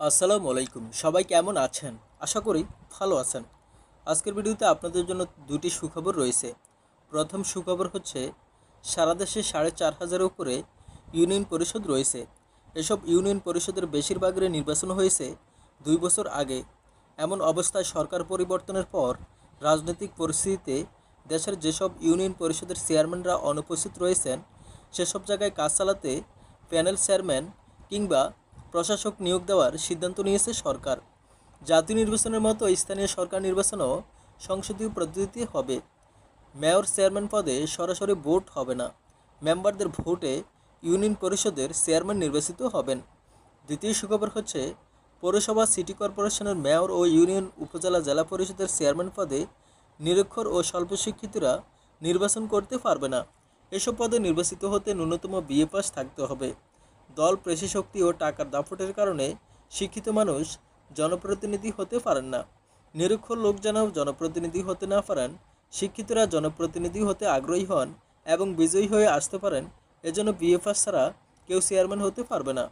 আসসালামু আলাইকুম। সবাই কেমন আছেন? আশা করি ভালো আছেন। আজকের ভিডিওতে আপনাদের জন্য দুটি সুখবর রয়েছে। প্রথম সুখবর হচ্ছে সারা দেশে ৪,৫০০-এর উপরে ইউনিয়ন পরিষদ রয়েছে। এসব ইউনিয়ন পরিষদের বেশিরভাগের নির্বাচন হয়েছে ২ বছর আগে। এমন অবস্থায় সরকার পরিবর্তনের পর রাজনৈতিক পরিস্থিতিতে দেশের যেসব ইউনিয়ন পরিষদের চেয়ারম্যানরা অনুপস্থিত রয়েছেন, সেসব জায়গায় কাজ চালাতে প্যানেল চেয়ারম্যান কিংবা প্রশাসক নিয়োগ দেওয়ার সিদ্ধান্ত নিয়েছে সরকার। জাতীয় নির্বাচনের মতো স্থানীয় সরকার নির্বাচনও সংসদীয় পদ্ধতিতে হবে। মেয়র চেয়ারম্যান পদে সরাসরি ভোট হবে না, মেম্বারদের ভোটে ইউনিয়ন পরিষদের চেয়ারম্যান নির্বাচিত হবেন। দ্বিতীয় সুখবর হচ্ছে পৌরসভা, সিটি কর্পোরেশনের মেয়র ও ইউনিয়ন, উপজেলা, জেলা পরিষদের চেয়ারম্যান পদে নিরক্ষর ও স্বল্প শিক্ষিতরা নির্বাচন করতে পারবে না। এসব পদে নির্বাচিত হতে ন্যূনতম বিএ পাস থাকতে হবে। দল, পেশিশক্তি ও টাকার দাপটের কারণে শিক্ষিত মানুষ জনপ্রতিনিধি হতে পারেন না। নিরক্ষর লোক যেন জনপ্রতিনিধি হতে না পারেন, শিক্ষিতরা জনপ্রতিনিধি হতে আগ্রহী হন এবং বিজয়ী হয়ে আসতে পারেন, এজন্য বিএ পাস ছাড়া কেউ চেয়ারম্যান হতে পারবে না।